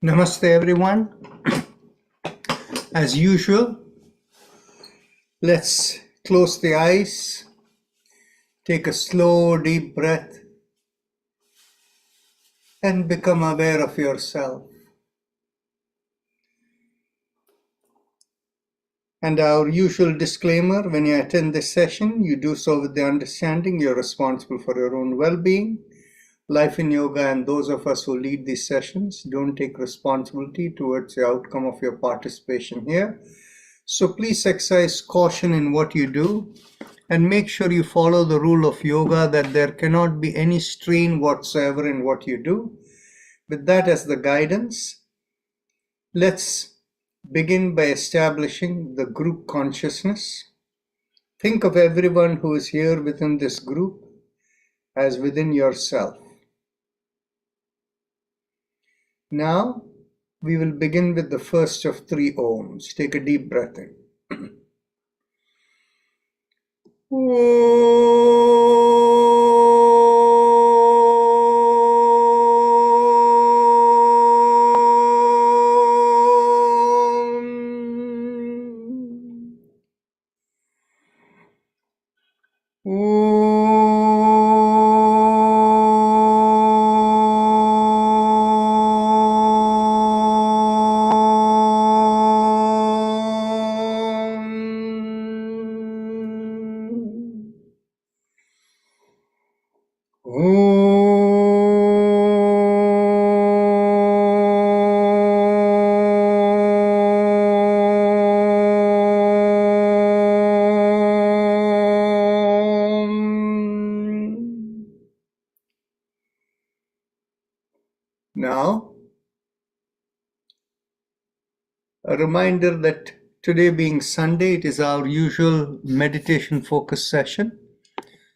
Namaste everyone. As usual, let's close the eyes, take a slow deep breath and become aware of yourself. And our usual disclaimer, when you attend this session, you do so with the understanding you're responsible for your own well-being. Life in Yoga and those of us who lead these sessions don't take responsibility towards the outcome of your participation here. So please exercise caution in what you do and make sure you follow the rule of yoga that there cannot be any strain whatsoever in what you do. With that as the guidance, let's begin by establishing the group consciousness. Think of everyone who is here within this group as within yourself. Now, we will begin with the first of 3 Oms. Take a deep breath in. Now, a reminder that today being Sunday, it is our usual meditation focus session.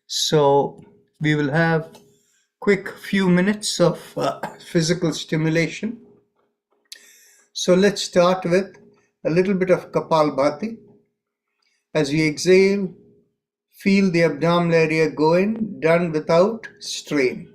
So we will have quick few minutes of physical stimulation. So let's start with a little bit of Kapalbhati. As we exhale, feel the abdominal area go in, done without strain.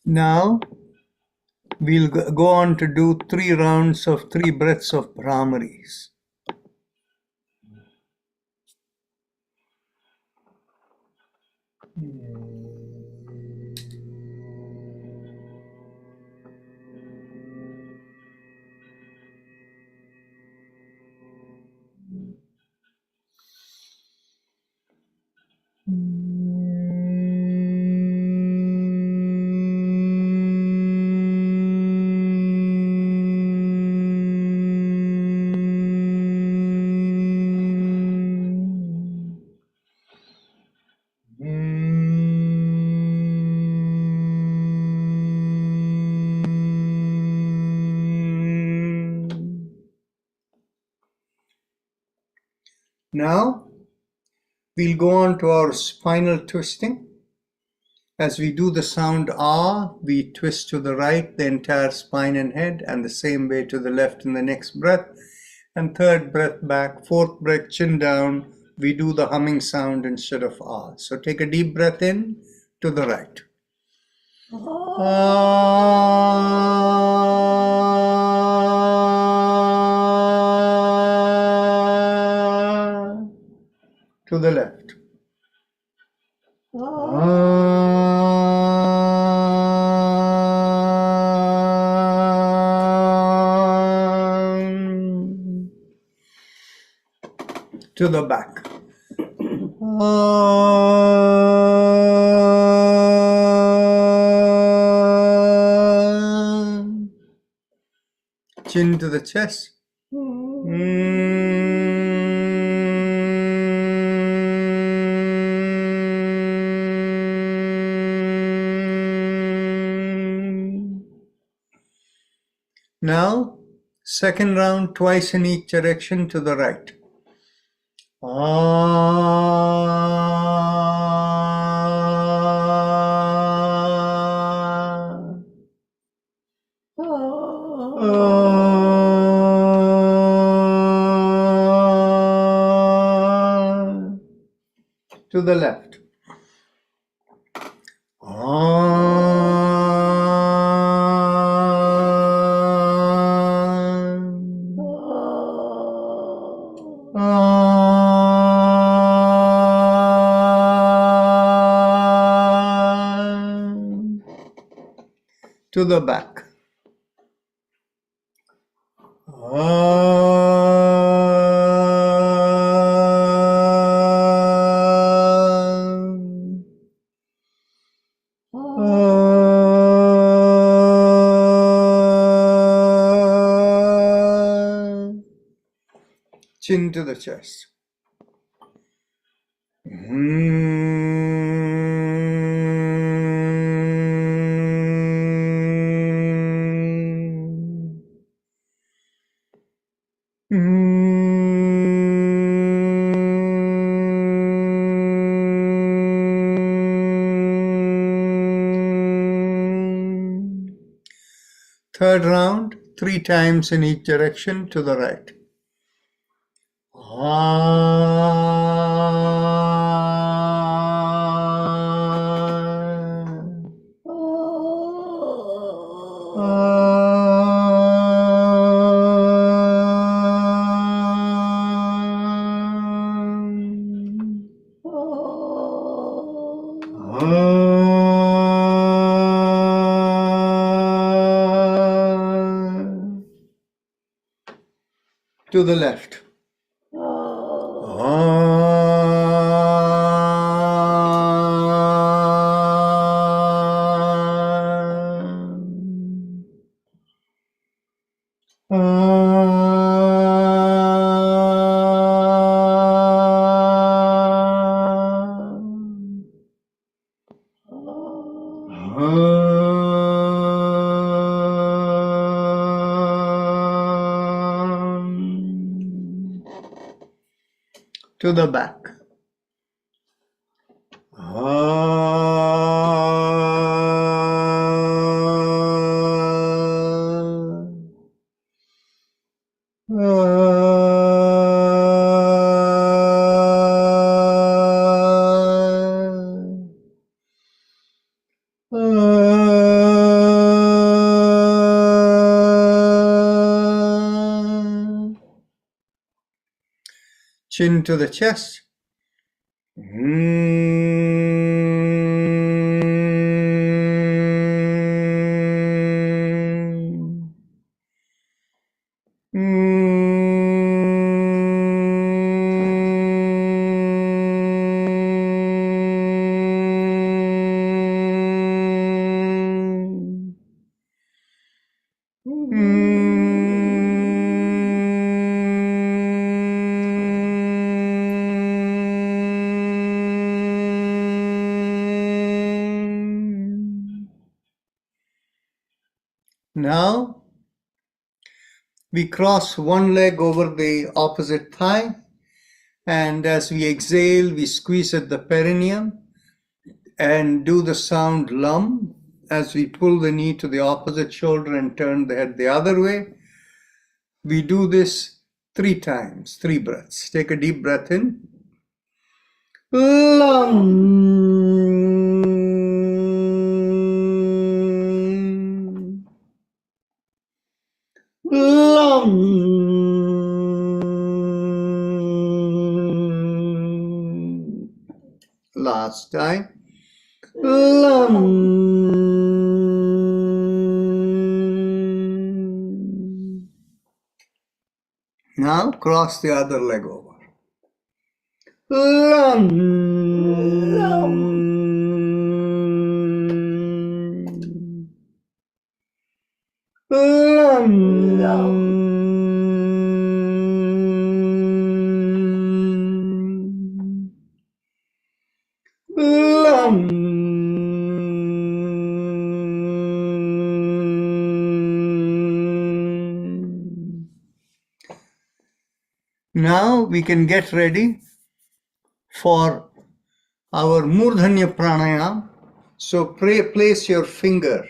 Now, we'll go on to do 3 rounds of 3 breaths of Brahmaris. Now, we'll go on to our spinal twisting. As we do the sound ah, we twist to the right the entire spine and head, and the same way to the left in the next breath. And third breath back, fourth breath chin down, we do the humming sound instead of ah. So take a deep breath in to the right. To the left. To the back. Chin to the chest. Now, second round, twice in each direction to the right. To the left. To the back. Chin to the chest. Third round, 3 times in each direction to the right. To the left. To the back. Chin to the chest. Now, we cross one leg over the opposite thigh, and as we exhale, we squeeze at the perineum and do the sound lum as we pull the knee to the opposite shoulder and turn the head the other way. We do this 3 times, 3 breaths. Take a deep breath in. Lum. Lum. Last time. Lam. Now cross the other leg over. Lam. Lam. Lam. Now we can get ready for our Murdhanya Pranayam. So place your finger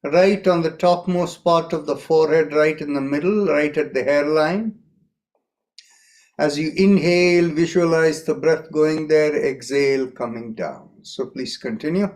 right on the topmost part of the forehead, right in the middle, right at the hairline. As you inhale, visualize the breath going there, exhale, coming down. So please continue.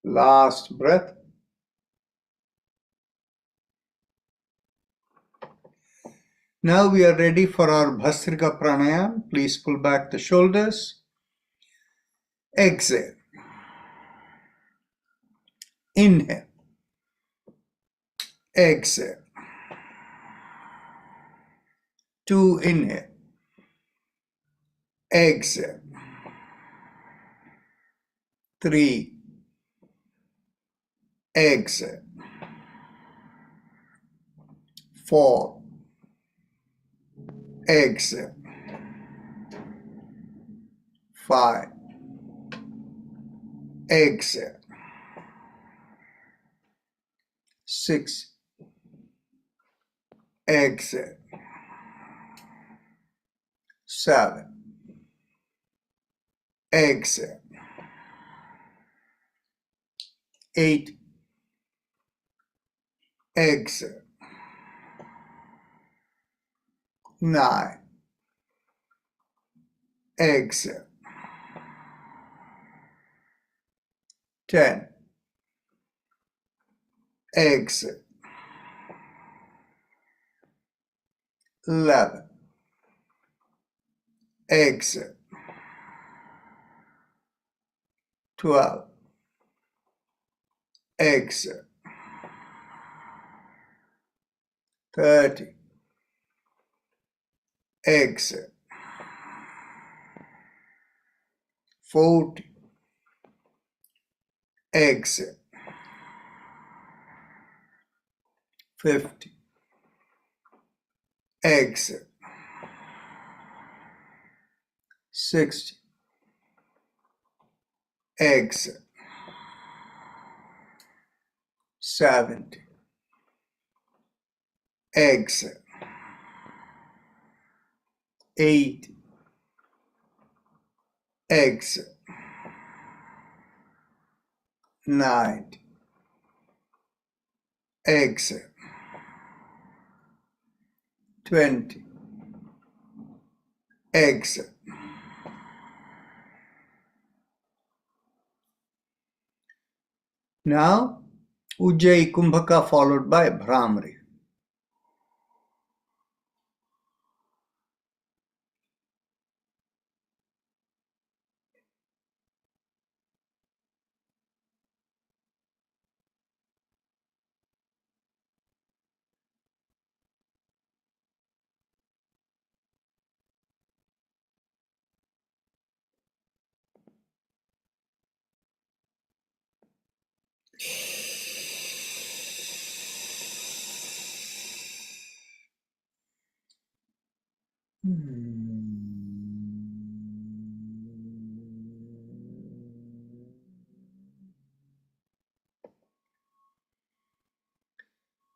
Last breath. Now we are ready for our Bhastrika Pranayam. Please pull back the shoulders. Exhale. Inhale. Exhale. 2, inhale. Exhale. 3. Exhale. 4. Exhale. 5. Exhale. 6. Exhale. 7. Exhale. 8. Exhale. 9. Exhale. 10. Exhale. 11. Exhale. 12. Exhale. 30. Exhale. 40. Exhale. 50. Exhale. 60. Exhale. 70. Exhale. 80. Exhale. 90. Exhale. 20. Exhale. Now, Ujjayi Kumbhaka followed by Bhramari.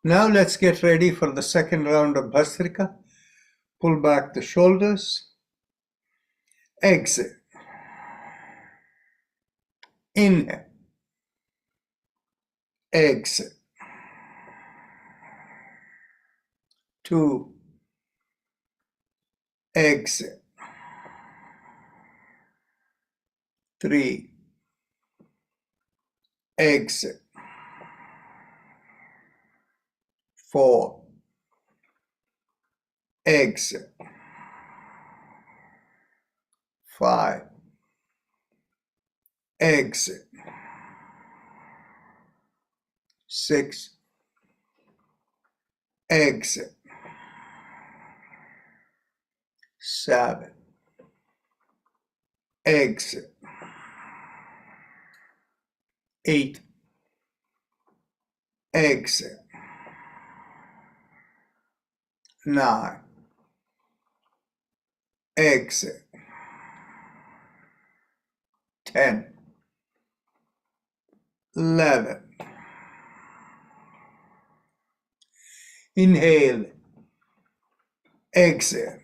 Now let's get ready for the second round of Bhastrika. Pull back the shoulders. exit, inhale, exit, 2, exit, 3, exit, 4, exit, 5, exit, 6, exit, 7, exit, 8, exit, 9, exit, 10, 11, inhale, exhale,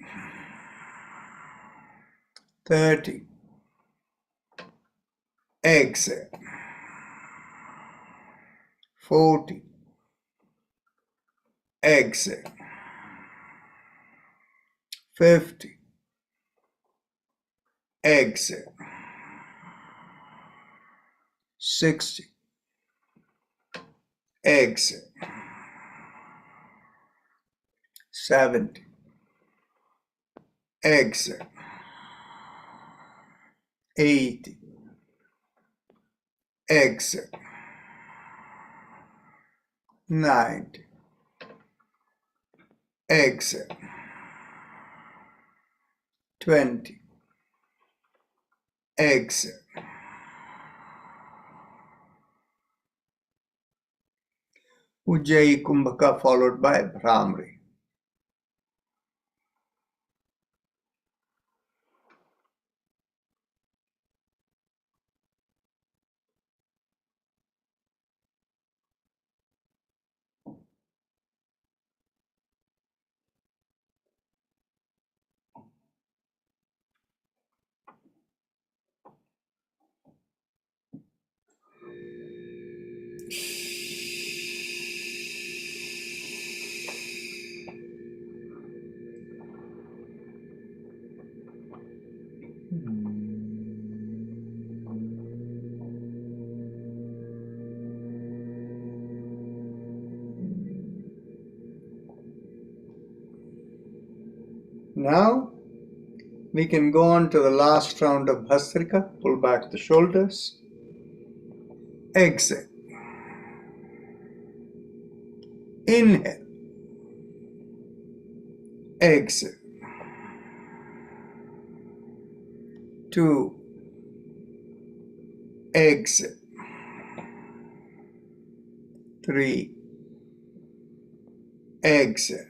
30, exhale, 40, exhale, 50, exhale, 60, exhale, 70, exhale, 80, exhale, 90, exhale, 20, exhale. Ujjayi Kumbhaka followed by Bhramri. Now we can go on to the last round of Bhastrika. Pull back the shoulders. Exhale. Inhale. Exhale. 2. Exhale. 3. Exhale.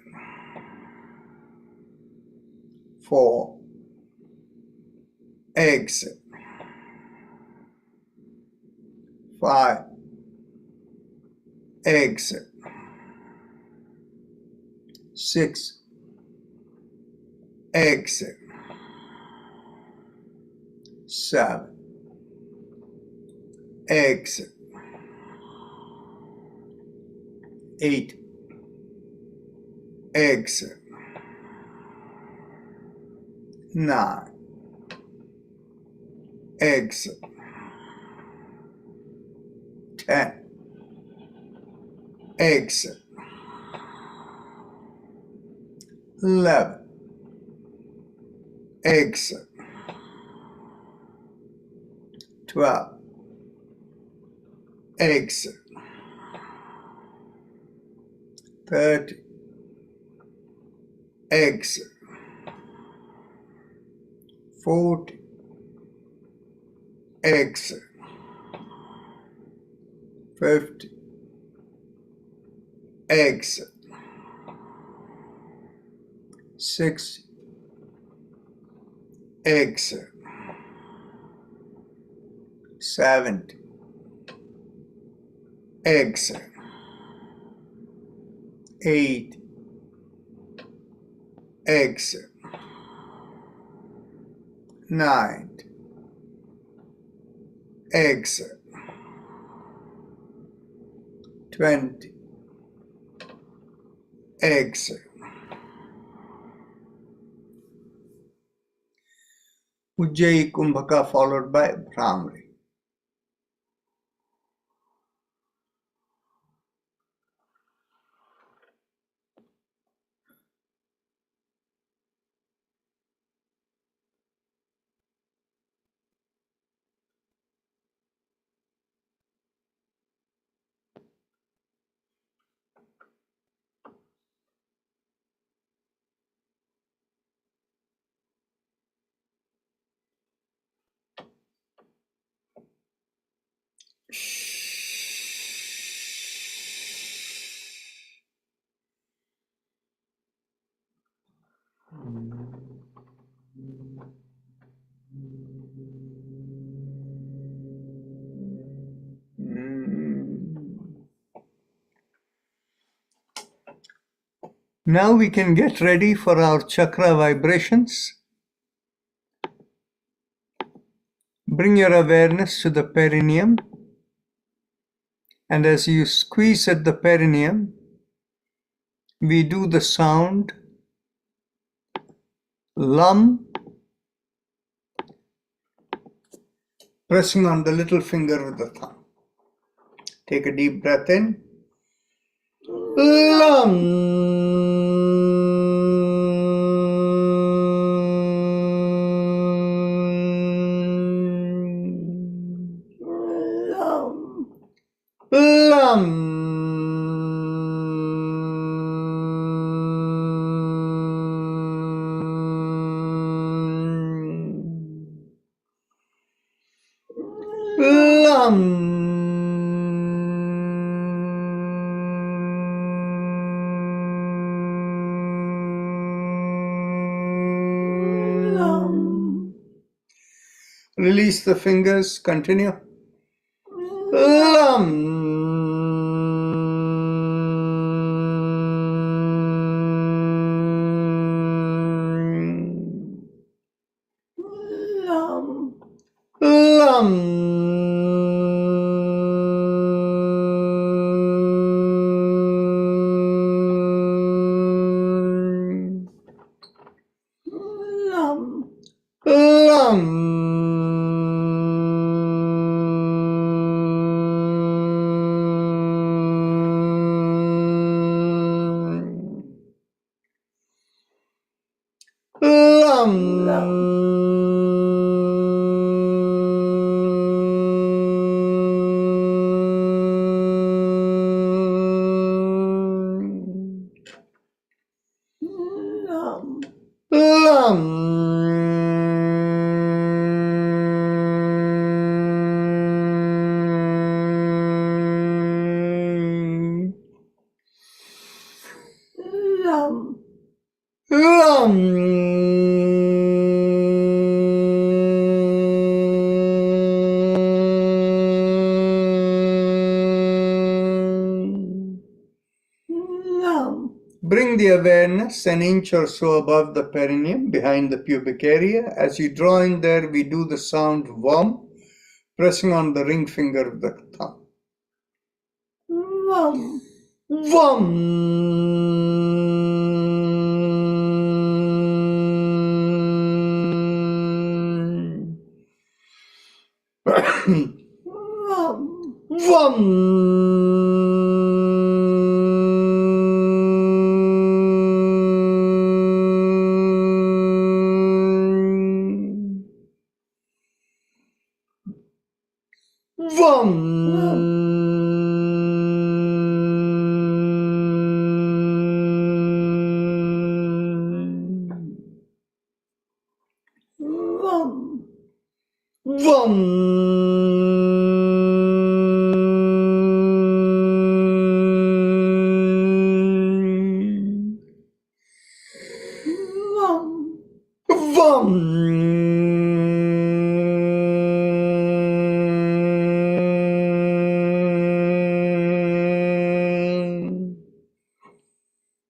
4. Exhale. 5. Exhale. 6. Exhale. 7. Exhale. 8. Exhale. 9. Exhale. 10. Exhale. 11. Exhale. 12. Exhale. 30. Exhale. 40. Exhale. 50. Exhale. 60. Exhale. 70. Exhale. 80. Exhale. 9. Exhale. 20. Exhale. Ujjayi Kumbhaka followed by Bhramari. Now we can get ready for our chakra vibrations. Bring your awareness to the perineum, and as you squeeze at the perineum, we do the sound Lam, pressing on the little finger with the thumb. Take a deep breath in. Lam. Lam. Lam. Release the fingers, continue. Lam. Lam. Lam. Bring the awareness an inch or so above the perineum, behind the pubic area. As you draw in there, we do the sound Vam, pressing on the ring finger of the thumb. Vam. Vam.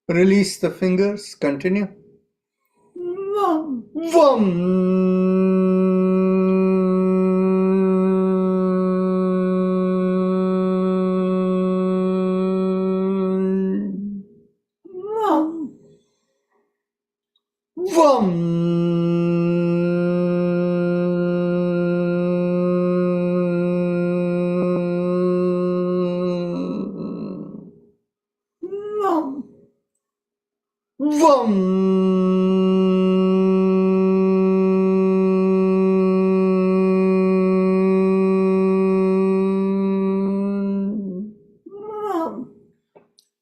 Release the fingers, continue. Vam. Vam. Vam.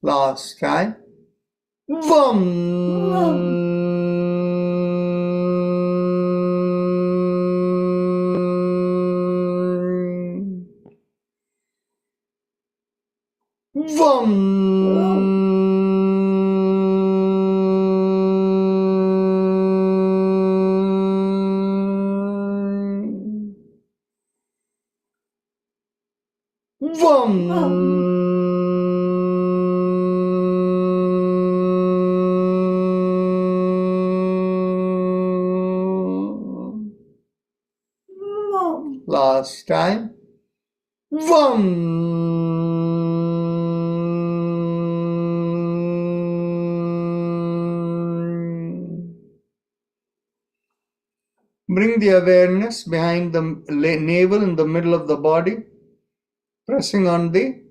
Last time. Vam. Vam. Vam. Last time. Vam. Bring the awareness behind the navel in the middle of the body, pressing on the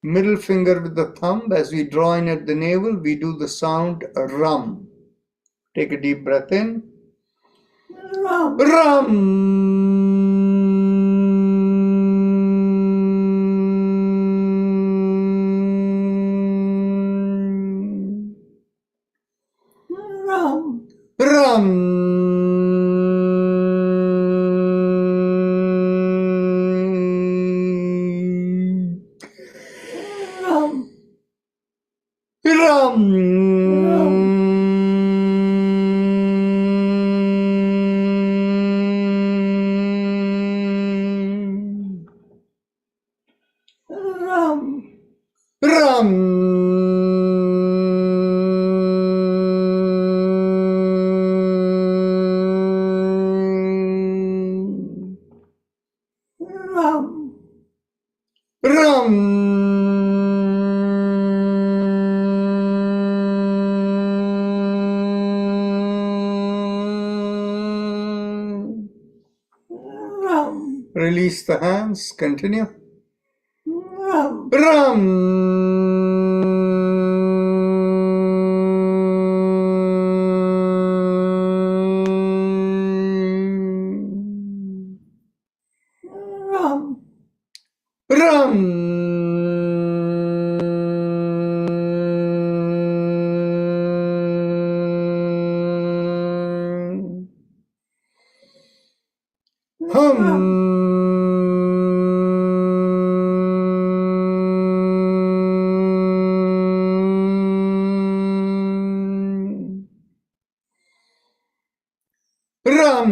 middle finger with the thumb. As we draw in at the navel, we do the sound rum. Take a deep breath in. Rum. Rum. Rum. Rum. Rum. Rum. Release the hands. Continue. Rum. Rum. Hum. Rum.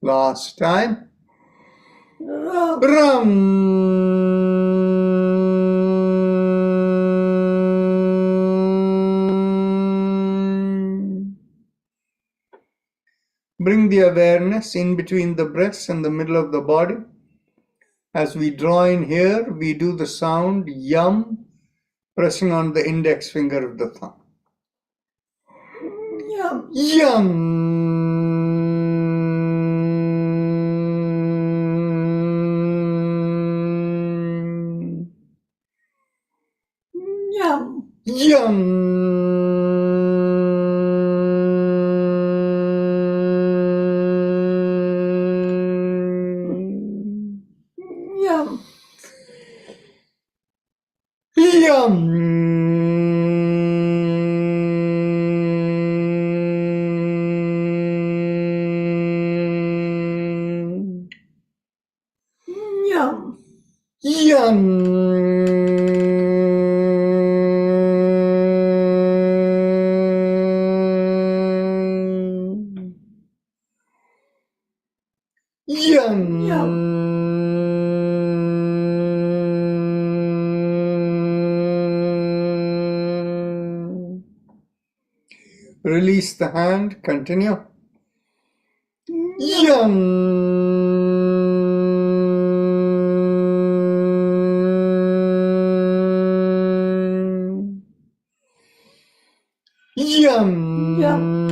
Last time. Rum. Bring the awareness in between the breasts and the middle of the body. As we draw in here, we do the sound yum, pressing on the index finger of the thumb. Yum. Yum. Yum. Yum. Yum. Yum. Yum. Yum. Release the hand, continue. Yum. Yum. Yum.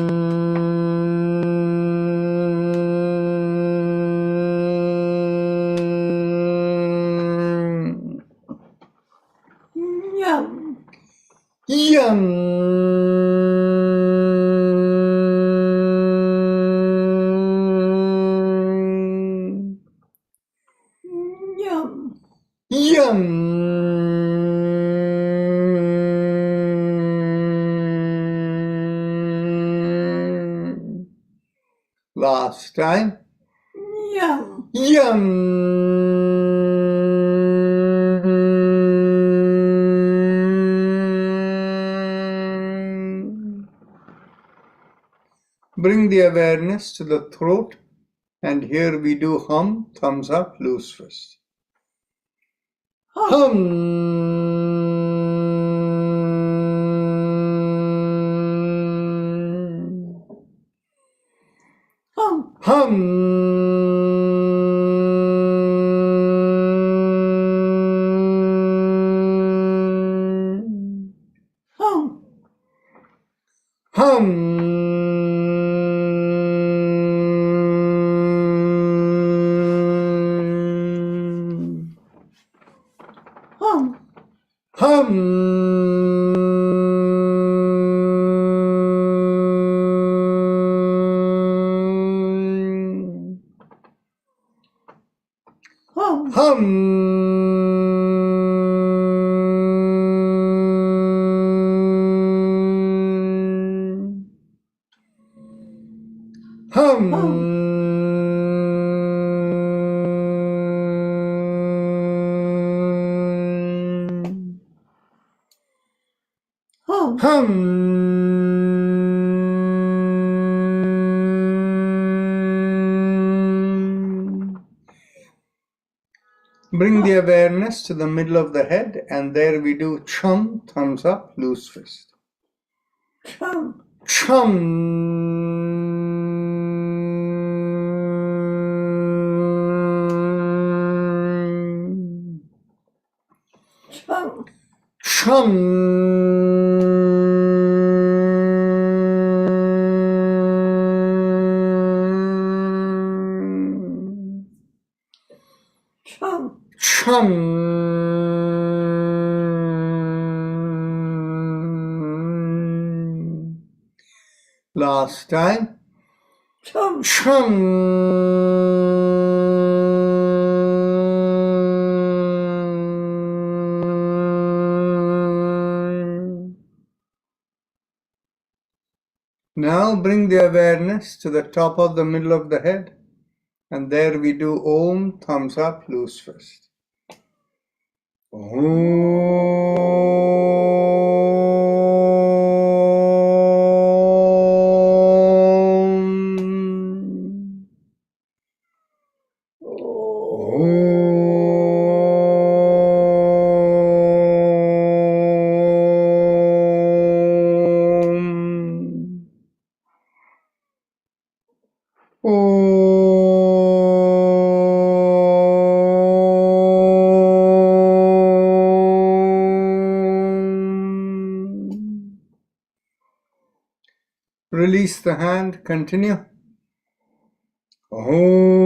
Yum. Yum. Yum. Yum. Last time. Yum. Yum. Bring the awareness to the throat, and here we do hum, thumbs up, loose fist. Hum. Hum. Hum. Hum. Hum. Hum. Hum. Hum. Hum. Hum. Bring the awareness to the middle of the head, and there we do chum, thumbs up, loose fist. Chum. Chum. Chum. Chum. Chum. Last time. Chum. Chum. Now bring the awareness to the top of the middle of the head, and there we do Om, thumbs up, loose fist. Om. Release the hand, continue. Om.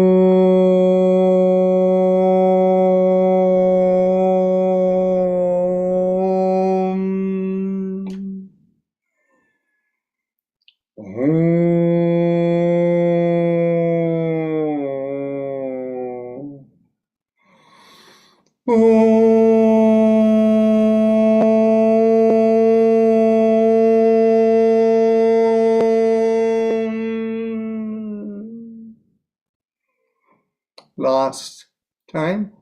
Last time.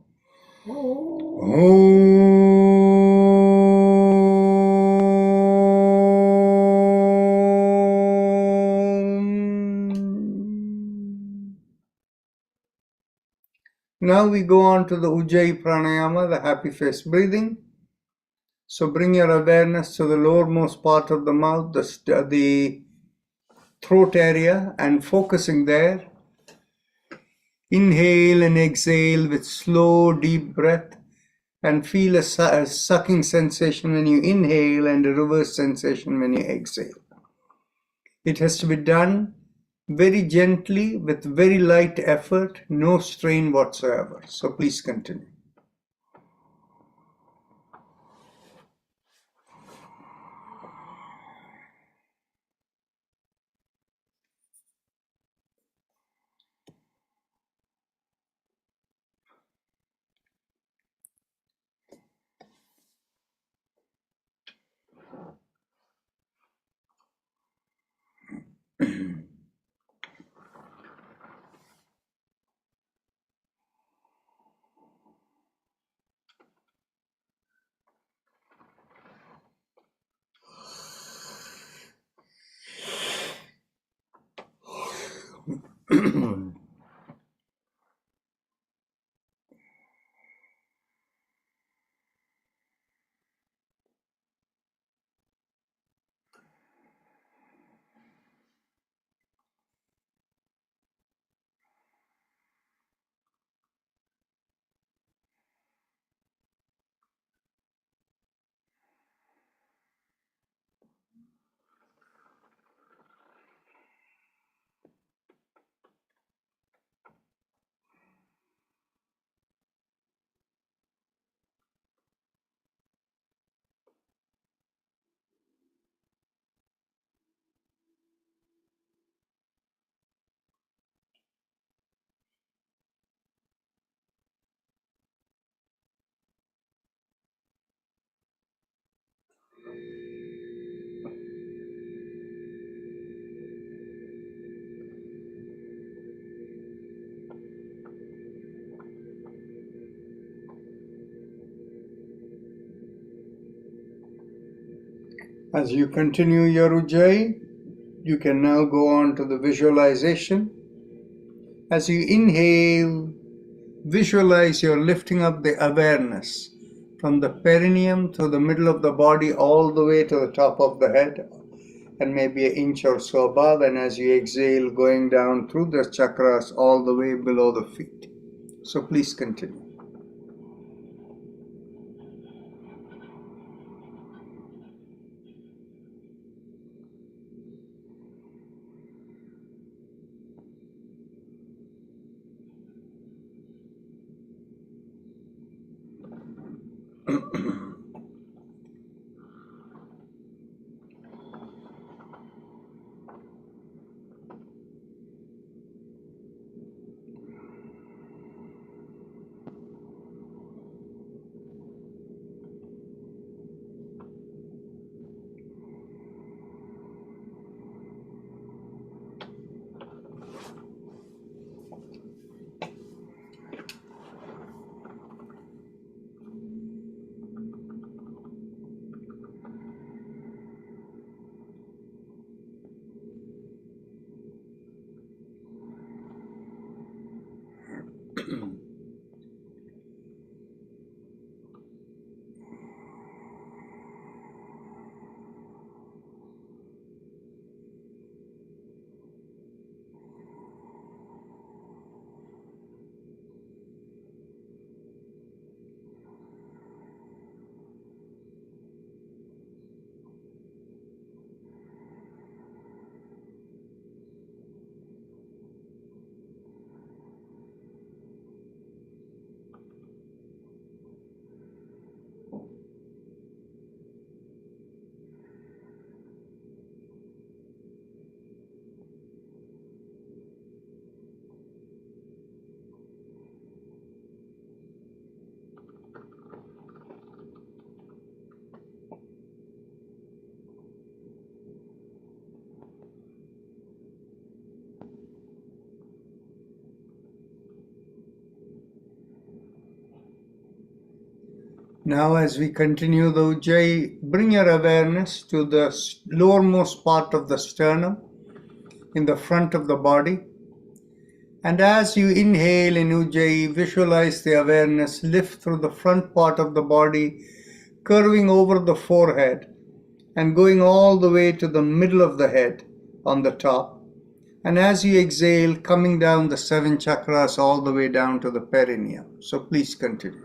Now we go on to the Ujjayi Pranayama, the happy face breathing. So bring your awareness to the lowermost part of the mouth, the throat area and focusing there. Inhale and exhale with slow, deep breath, and feel a sucking sensation when you inhale and a reverse sensation when you exhale. It has to be done very gently with very light effort, no strain whatsoever. So please continue. As you continue your Ujjayi, you can now go on to the visualization. As you inhale, visualize you're lifting up the awareness from the perineum to the middle of the body all the way to the top of the head and maybe an inch or so above, and as you exhale, going down through the chakras all the way below the feet. So please continue. Now as we continue the Ujjayi, bring your awareness to the lowermost part of the sternum in the front of the body. And as you inhale in Ujjayi, visualize the awareness lift through the front part of the body, curving over the forehead and going all the way to the middle of the head on the top. And as you exhale, coming down the 7 chakras all the way down to the perineum. So please continue.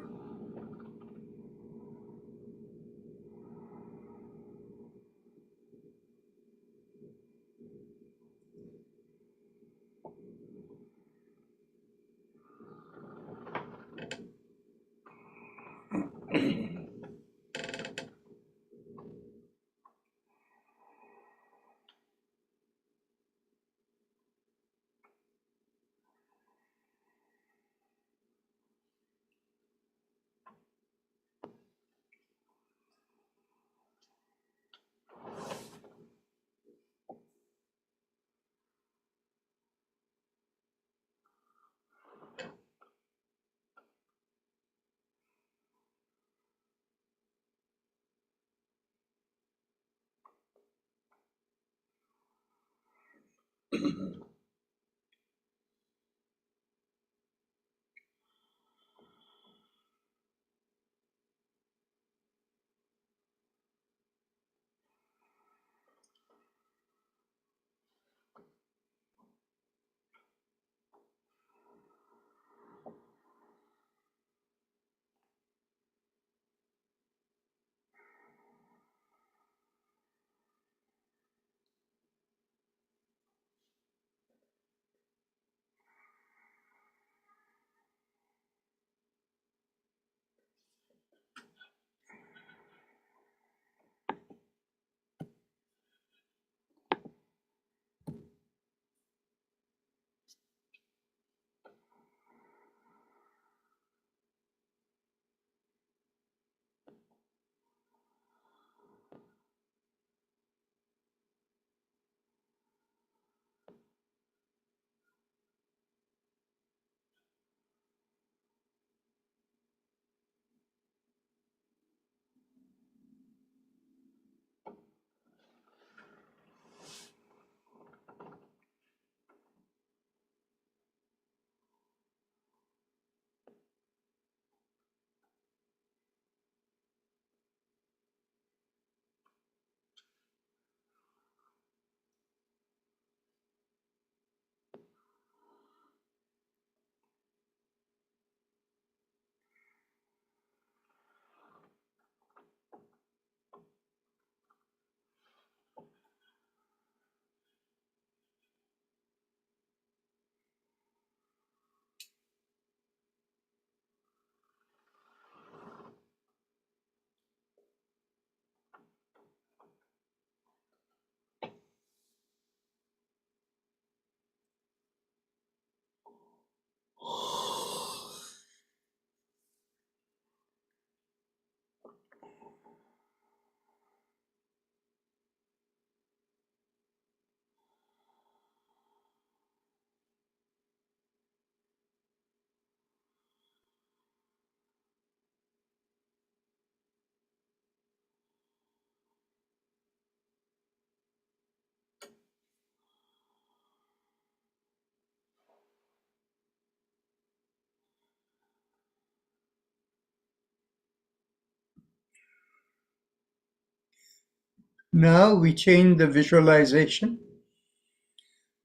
Now we change the visualization.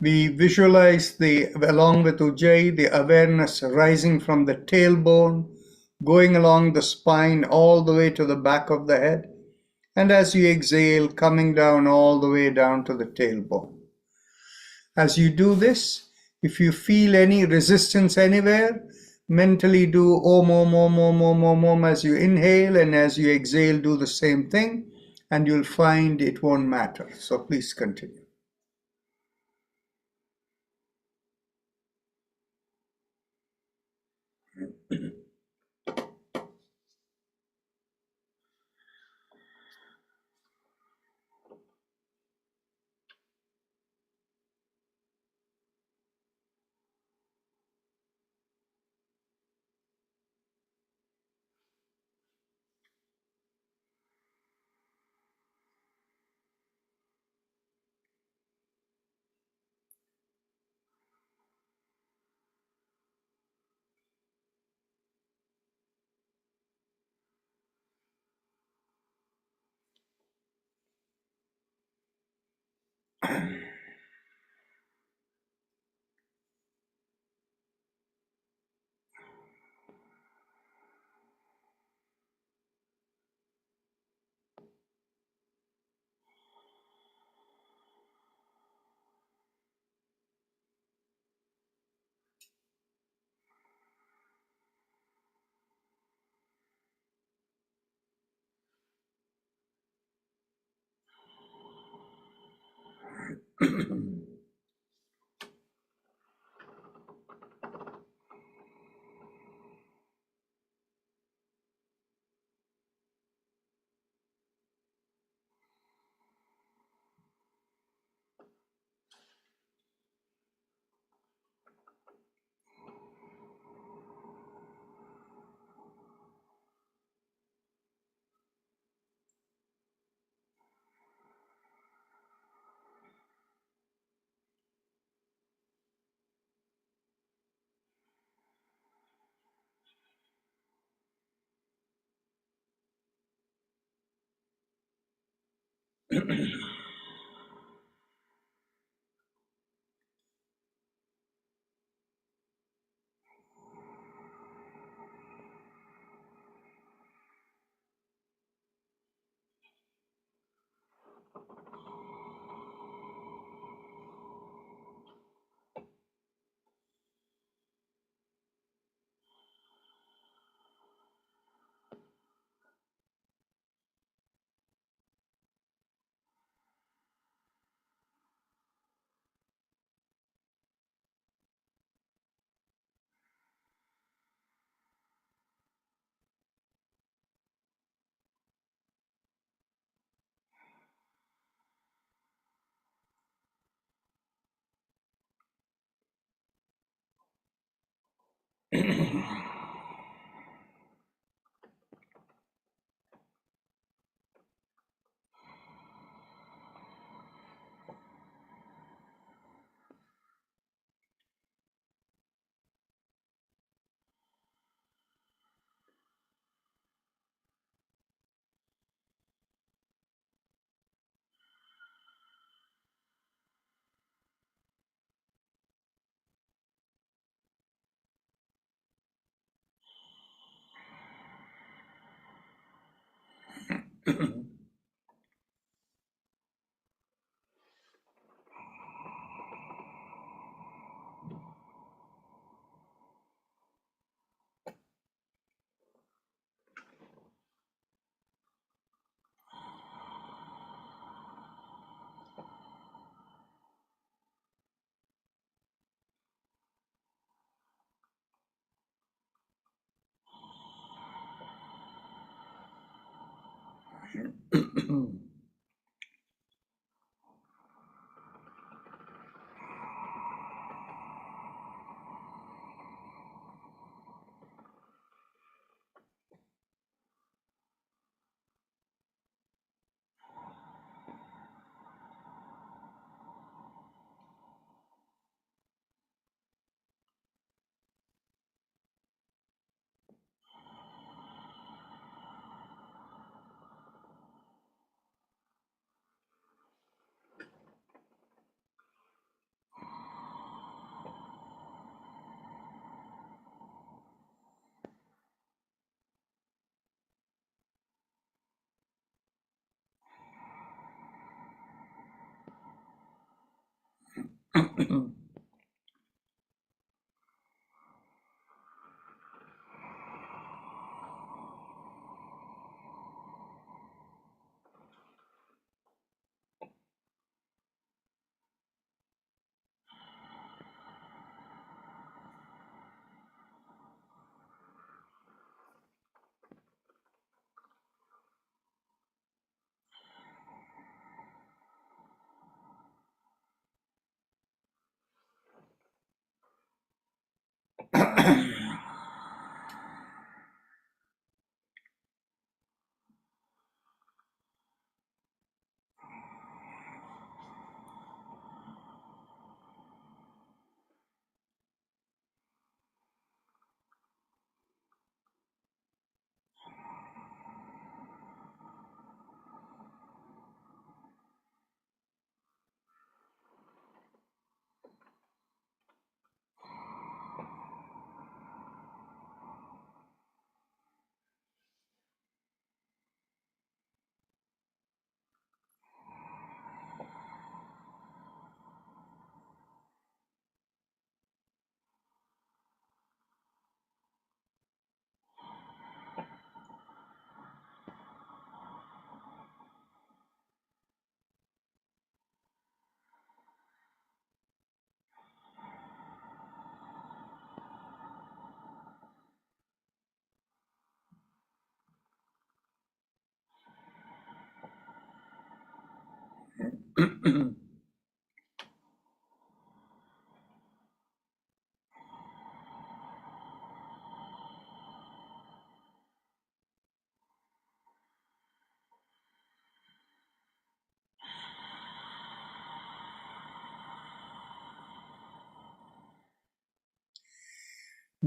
We visualize along with Ujjayi, the awareness rising from the tailbone, going along the spine all the way to the back of the head. And as you exhale, coming down all the way down to the tailbone. As you do this, if you feel any resistance anywhere, mentally do Om Om Om Om Om Om Om as you inhale, and as you exhale, do the same thing, and you'll find it won't matter. So please continue.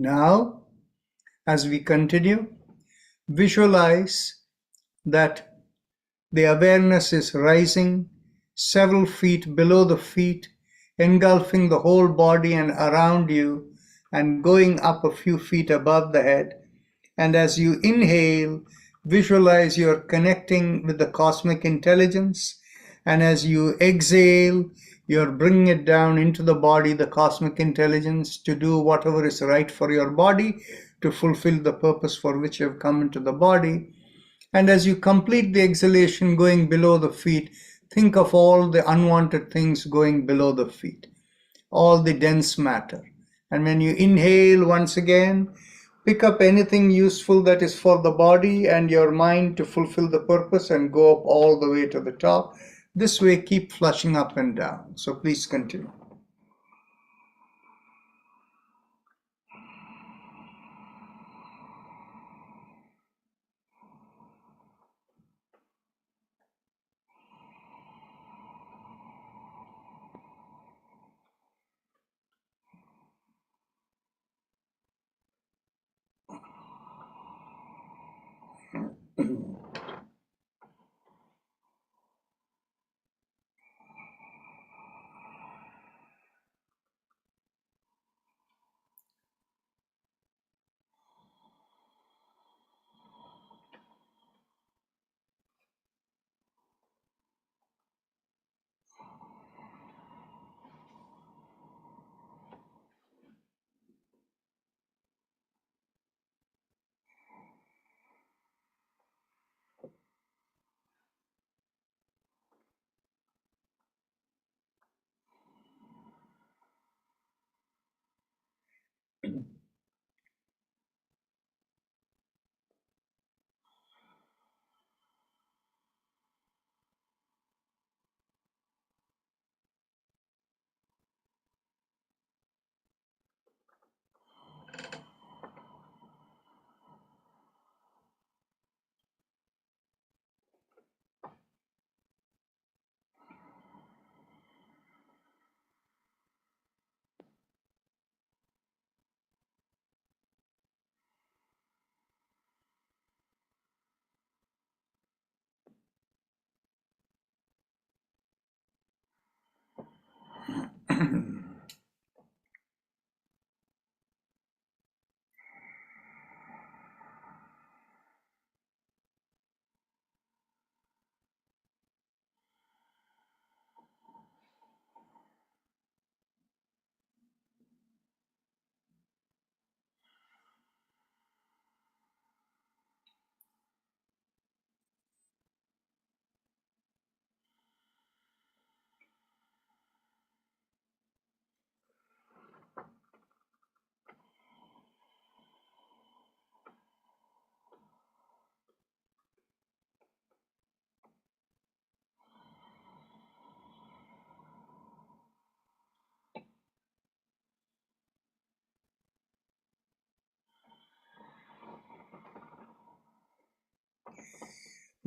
Now, as we continue, visualize that the awareness is rising several feet below the feet, engulfing the whole body and around you, and going up a few feet above the head. And as you inhale, visualize you're connecting with the cosmic intelligence. And as you exhale, you're bringing it down into the body, the cosmic intelligence, to do whatever is right for your body, to fulfill the purpose for which you've come into the body. And as you complete the exhalation going below the feet, think of all the unwanted things going below the feet, all the dense matter. And when you inhale once again, pick up anything useful that is for the body and your mind to fulfill the purpose and go up all the way to the top. This way, keep flushing up and down. So please continue.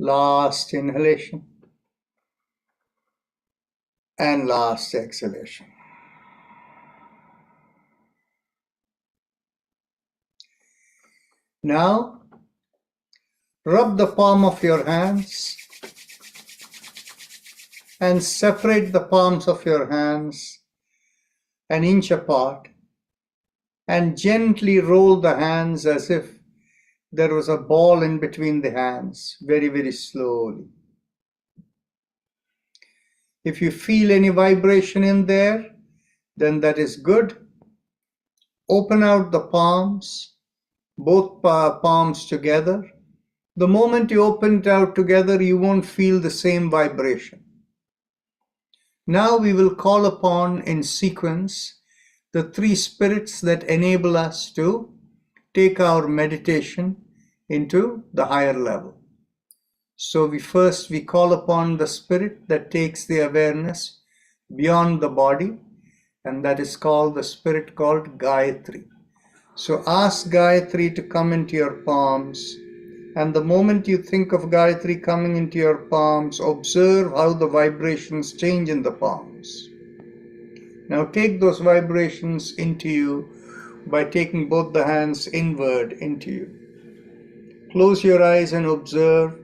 Last inhalation and last exhalation. Now, rub the palm of your hands and separate the palms of your hands an inch apart and gently roll the hands as if there was a ball in between the hands, very, very slowly. If you feel any vibration in there, then that is good. Open out the palms, both palms together. The moment you open it out together, you won't feel the same vibration. Now we will call upon in sequence the three spirits that enable us to take our meditation into the higher level. So we call upon the spirit that takes the awareness beyond the body, and that is called the spirit called Gayatri. So ask Gayatri to come into your palms, and the moment you think of Gayatri coming into your palms, observe how the vibrations change in the palms. Now take those vibrations into you by taking both the hands inward into you. Close your eyes and observe.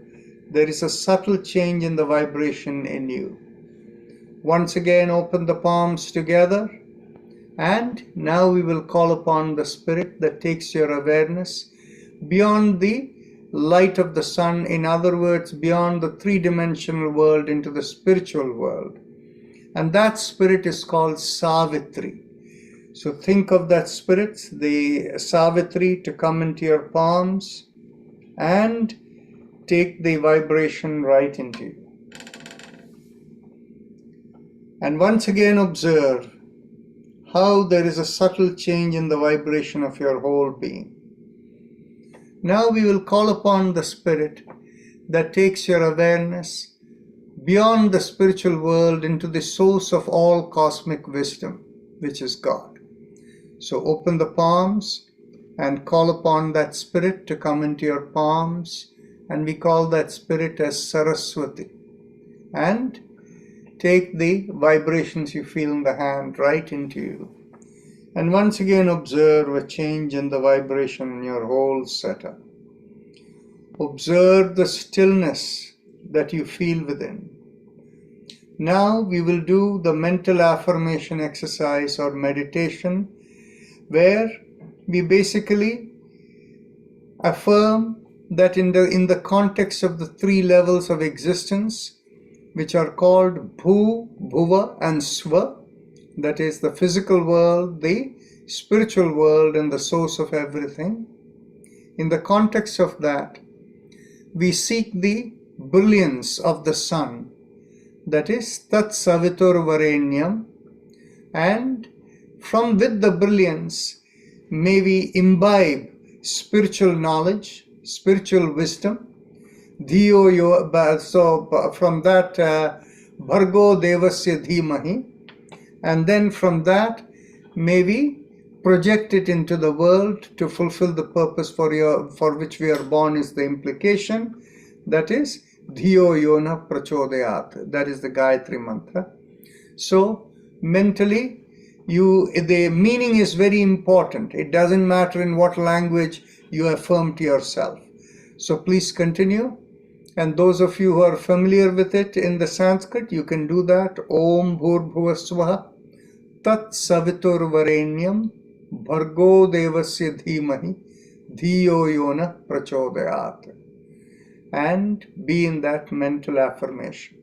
There is a subtle change in the vibration in you. Once again, open the palms together, and now we will call upon the spirit that takes your awareness beyond the light of the sun, in other words, beyond the three-dimensional world into the spiritual world. And that spirit is called Savitri. So think of that spirit, the Savitri, to come into your palms and take the vibration right into you. And once again observe how there is a subtle change in the vibration of your whole being. Now we will call upon the spirit that takes your awareness beyond the spiritual world into the source of all cosmic wisdom, which is God. So open the palms and call upon that spirit to come into your palms, and we call that spirit as Saraswati. And take the vibrations you feel in the hand right into you. And once again observe a change in the vibration in your whole setup. Observe the stillness that you feel within. Now we will do the mental affirmation exercise or meditation, where we basically affirm that in the context of the three levels of existence, which are called Bhu, Bhuva and Sva, that is the physical world, the spiritual world, and the source of everything. In the context of that, we seek the brilliance of the sun, that is Tat Savitur Varenyam, and with the brilliance may we imbibe spiritual knowledge, spiritual wisdom. Dhiyo yo, so from that Bhargo Devasya Dhimahi, and then from that may we project it into the world to fulfill the purpose for which we are born, is the implication. That is Dhiyo Yona Prachodayat. That is the Gayatri mantra. So mentally, the meaning is very important. It doesn't matter in what language you affirm to yourself. So please continue. And those of you who are familiar with it in the Sanskrit, you can do that. Om Bhurbhuvasvaha Tat Savitur Varenyam Bhargo Devasya Dhimahi Dhiyo Yona Prachodayat. And be in that mental affirmation.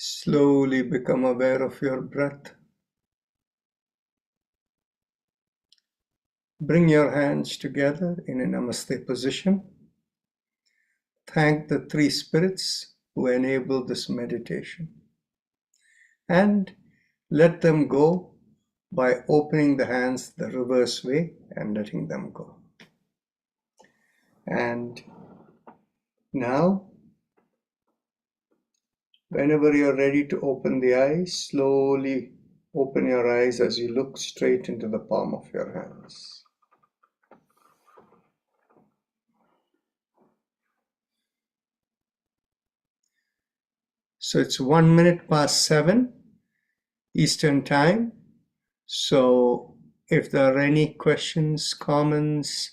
Slowly become aware of your breath. Bring your hands together in a Namaste position. Thank the three spirits who enable this meditation. And let them go by opening the hands the reverse way and letting them go. And now, whenever you're ready to open the eyes, slowly open your eyes as you look straight into the palm of your hands. So it's 1 minute past 7 Eastern Time. So if there are any questions, comments,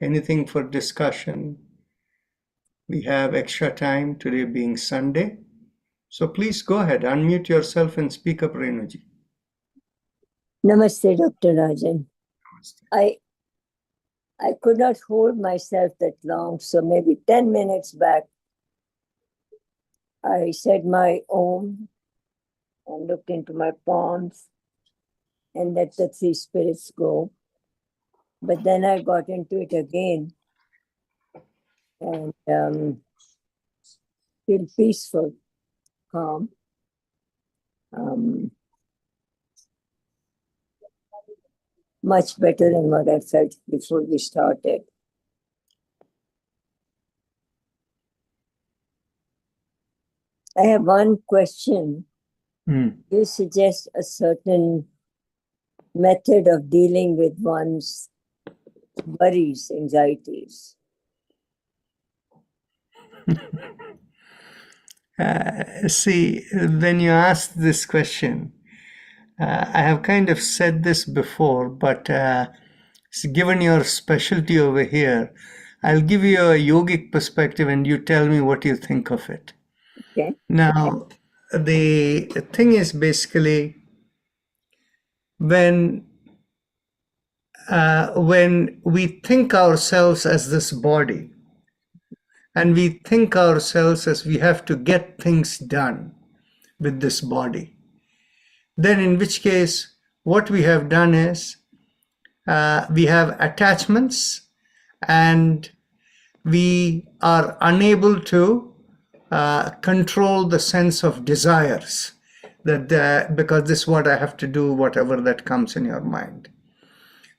anything for discussion, we have extra time today being Sunday. So please go ahead, unmute yourself and speak up, Renuji. Namaste, Dr. Rajan. I could not hold myself that long, so maybe 10 minutes back, I said my Om and looked into my palms and let the three spirits go. But then I got into it again and feel peaceful, calm. Much better than what I felt before we started. I have one question. You suggest a certain method of dealing with one's worries, anxieties. See, when you ask this question, I have kind of said this before, but given your specialty over here, I'll give you a yogic perspective and you tell me what you think of it. Okay. Now, the thing is basically when we think ourselves as this body, and we think ourselves as we have to get things done with this body, then in which case what we have done is we have attachments and we are unable to control the sense of desires that because this is what I have to do, whatever that comes in your mind.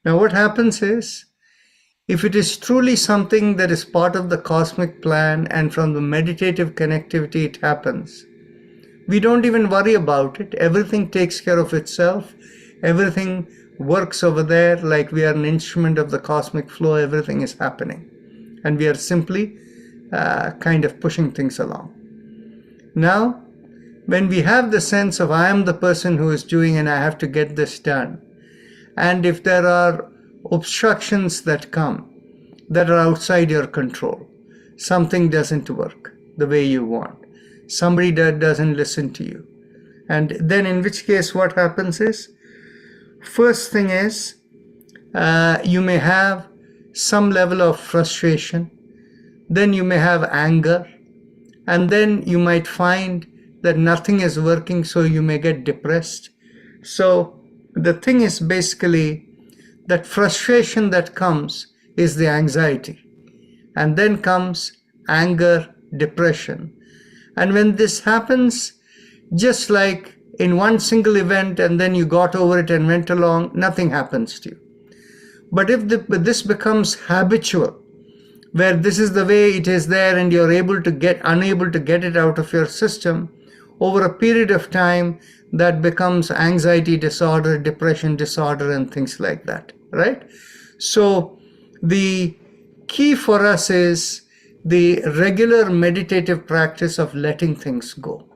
Now what happens is, if it is truly something that is part of the cosmic plan and from the meditative connectivity it happens, we don't even worry about it. Everything takes care of itself. Everything works over there like we are an instrument of the cosmic flow. Everything is happening. And we are simply kind of pushing things along. Now, when we have the sense of I am the person who is doing and I have to get this done, and if there are obstructions that come that are outside your control, something doesn't work the way you want, somebody that doesn't listen to you, and then in which case what happens is, first thing is you may have some level of frustration, then you may have anger, and then you might find that nothing is working, so you may get depressed. So the thing is basically that frustration that comes is the anxiety, and then comes anger, depression. And when this happens, just like in one single event and then you got over it and went along, nothing happens to you. But if this becomes habitual, where this is the way it is there and you're unable to get it out of your system, over a period of time, that becomes anxiety disorder, depression disorder, and things like that, right? So the key for us is the regular meditative practice of letting things go.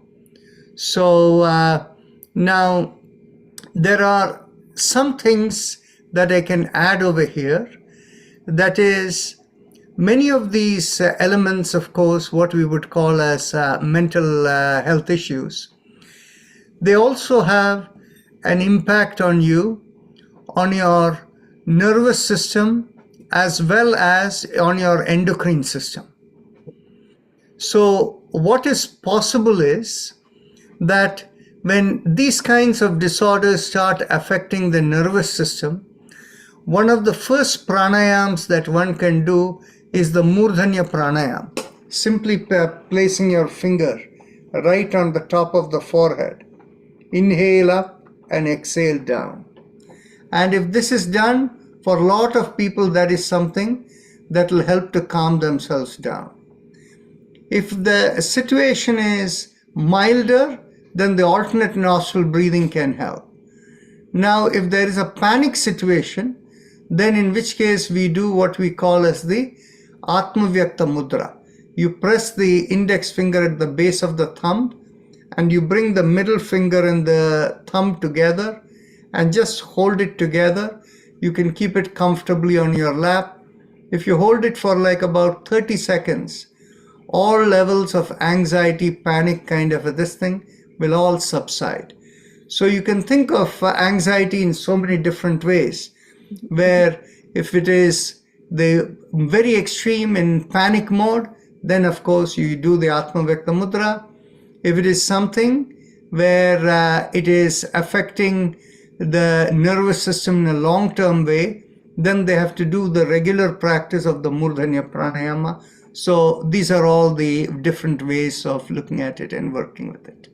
So now there are some things that I can add over here. That is, many of these elements, of course, what we would call as mental health issues, they also have an impact on you, on your nervous system, as well as on your endocrine system. So what is possible is that when these kinds of disorders start affecting the nervous system, one of the first pranayams that one can do is the Murdhanya pranayam. Simply placing your finger right on the top of the forehead. Inhale up and exhale down. And if this is done, for a lot of people, that is something that will help to calm themselves down. If the situation is milder, then the alternate nostril breathing can help. Now, if there is a panic situation, then in which case we do what we call as the Atmavyakta Mudra. You press the index finger at the base of the thumb and you bring the middle finger and the thumb together and just hold it together. You can keep it comfortably on your lap. If you hold it for like about 30 seconds, all levels of anxiety, panic kind of this thing will all subside. So you can think of anxiety in so many different ways, where if it is the very extreme in panic mode, then of course you do the Atmavyakta Mudra. If it is something where it is affecting the nervous system in a long-term way, then they have to do the regular practice of the Murdhanya Pranayama. So these are all the different ways of looking at it and working with it.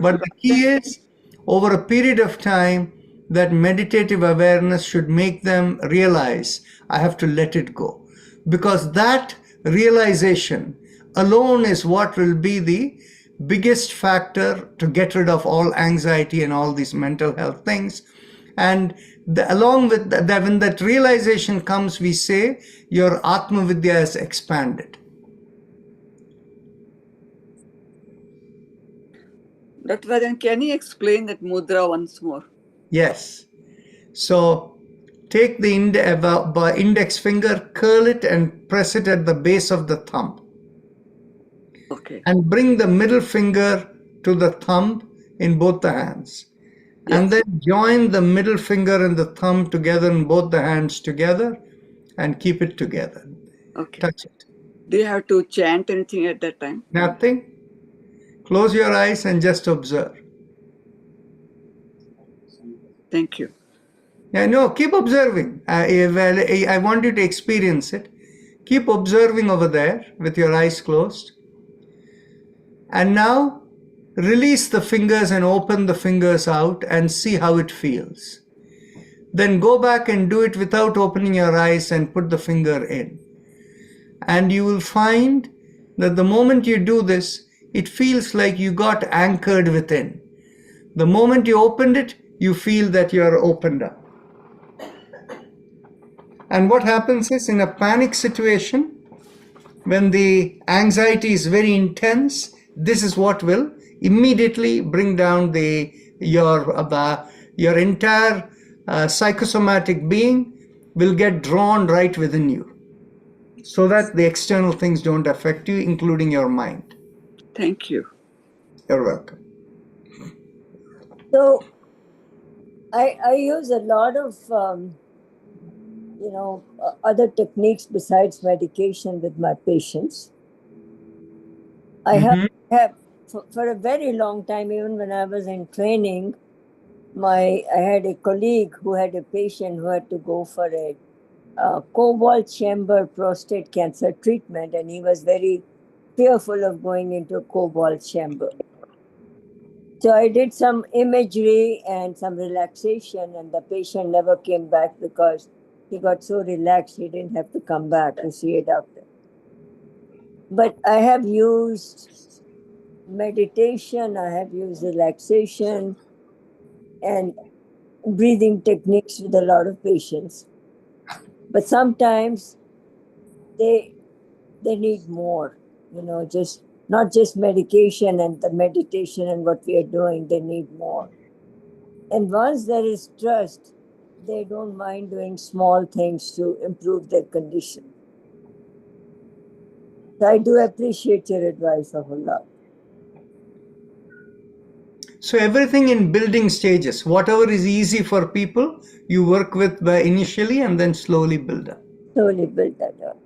But the key is, over a period of time, that meditative awareness should make them realize, I have to let it go. Because that realization alone is what will be the biggest factor to get rid of all anxiety and all these mental health things. And along with that, when that realization comes, we say your Atma Vidya is expanded. Dr. Rajan, can you explain that mudra once more? Yes. So take the index finger, curl it and press it at the base of the thumb. Okay. And bring the middle finger to the thumb in both the hands. Yes. And then join the middle finger and the thumb together in both the hands together and keep it together. Okay. Touch it. Do you have to chant anything at that time? Nothing. Close your eyes and just observe. Thank you. Yeah, no, keep observing. I want you to experience it. Keep observing over there with your eyes closed. And now release the fingers and open the fingers out and see how it feels. Then go back and do it without opening your eyes and put the finger in. And you will find that the moment you do this, it feels like you got anchored within. The moment you opened it, you feel that you are opened up. And what happens is, in a panic situation, when the anxiety is very intense, this is what will immediately bring down your entire psychosomatic being will get drawn right within you, so that the external things don't affect you, including your mind. Thank you. You're welcome. So I use a lot of other techniques besides medication with my patients. I have for a very long time, even when I was in training, I had a colleague who had a patient who had to go for a cobalt chamber prostate cancer treatment, and he was very fearful of going into a cobalt chamber. So I did some imagery and some relaxation, and the patient never came back because he got so relaxed he didn't have to come back to see a doctor. But I have used meditation, I have used relaxation and breathing techniques with a lot of patients. But sometimes they need more, just not just medication and the meditation and what we are doing, they need more. And once there is trust, they don't mind doing small things to improve their condition. So I do appreciate your advice of a lot. So everything in building stages, whatever is easy for people, you work with initially and then slowly build up. Slowly build that up.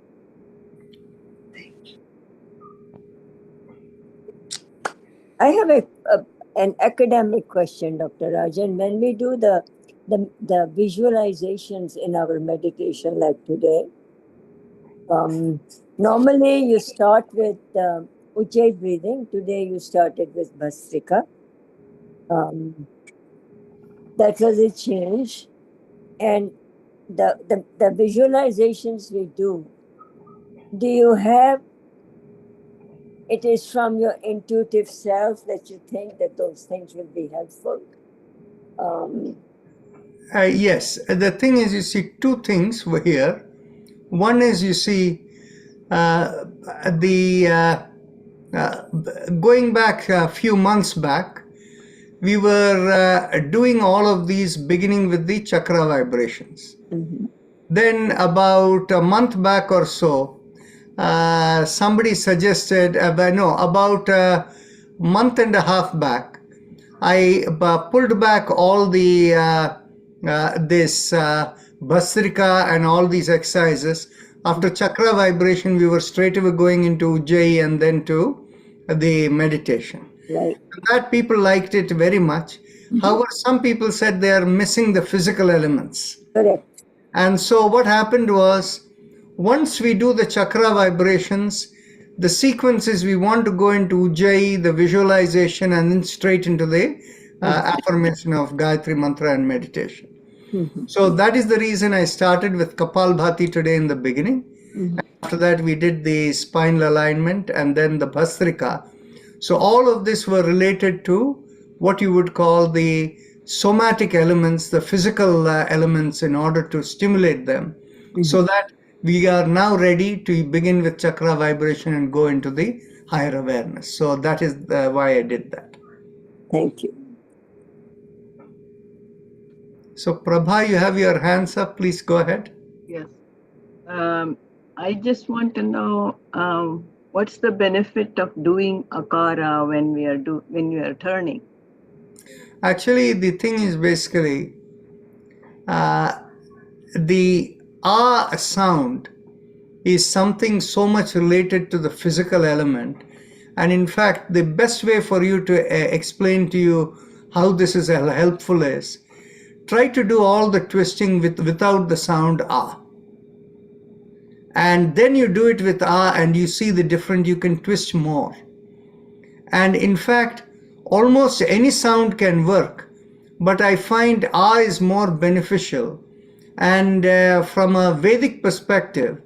I have an academic question, Dr. Rajan. When we do the visualizations in our meditation like today, normally you start with Ujjayi breathing. Today you started with Bhastrika. That was a change. And the visualizations we do you have, it is from your intuitive self that you think that those things will be helpful? Yes, the thing is, you see two things were here. One is, you see, going back a few months back, we were doing all of these beginning with the chakra vibrations. Mm-hmm. Then about a month back or so, somebody suggested, about a month and a half back, I pulled back all the this Bhastrika and all these exercises. After chakra vibration, we were straight away going into Ujjayi and then to the meditation. Right. That people liked it very much. Mm-hmm. However, some people said they are missing the physical elements. Correct. And so what happened was, once we do the chakra vibrations, the sequence is we want to go into Ujjayi, the visualization, and then straight into the affirmation of Gayatri Mantra and meditation. Mm-hmm. So that is the reason I started with Kapalbhati today in the beginning. Mm-hmm. After that, we did the spinal alignment and then the Bhastrika. So all of this were related to what you would call the somatic elements, the physical elements, in order to stimulate them. Mm-hmm. So that we are now ready to begin with chakra vibration and go into the higher awareness. So that is why I did that. Thank you. So Prabha, you have your hands up. Please go ahead. Yes. I just want to know what's the benefit of doing akara when we are turning? Actually, the thing is basically the ah sound is something so much related to the physical element. And in fact, the best way for you to explain to you how this is helpful is, try to do all the twisting without the sound ah. And then you do it with ah and you see the difference, you can twist more. And in fact, almost any sound can work, but I find ah is more beneficial. And from a Vedic perspective,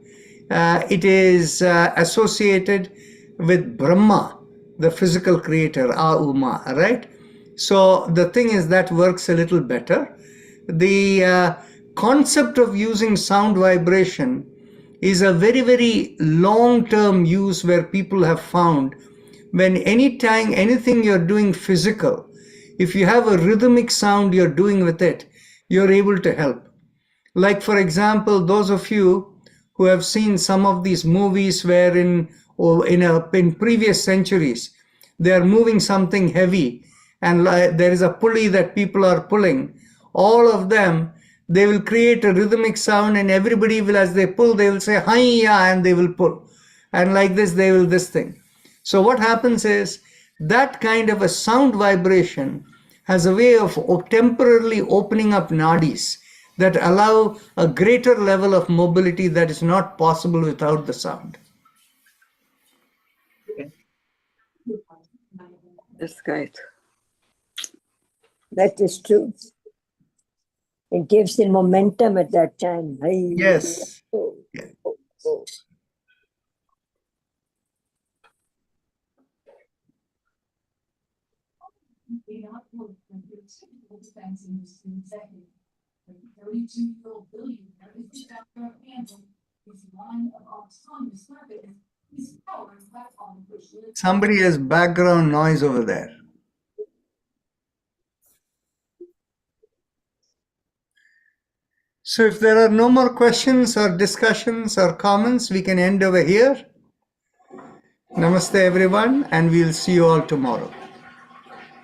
it is associated with Brahma, the physical creator, Uma, right? So the thing is that works a little better. The concept of using sound vibration is a very, very long-term use where people have found when anytime anything you're doing physical, if you have a rhythmic sound you're doing with it, you're able to help. Like, for example, those of you who have seen some of these movies where in previous centuries, they are moving something heavy and there is a pulley that people are pulling. All of them, they will create a rhythmic sound and everybody will, as they pull, they will say, hi-ya, and they will pull. And like this, they will this thing. So what happens is that kind of a sound vibration has a way of temporarily opening up nadis that allow a greater level of mobility that is not possible without the sound. That's right. That is true. It gives the momentum at that time. Yes. Oh, oh, oh. Somebody has background noise over there. So if there are no more questions or discussions or comments, we can end over here. Namaste everyone, and we'll see you all tomorrow.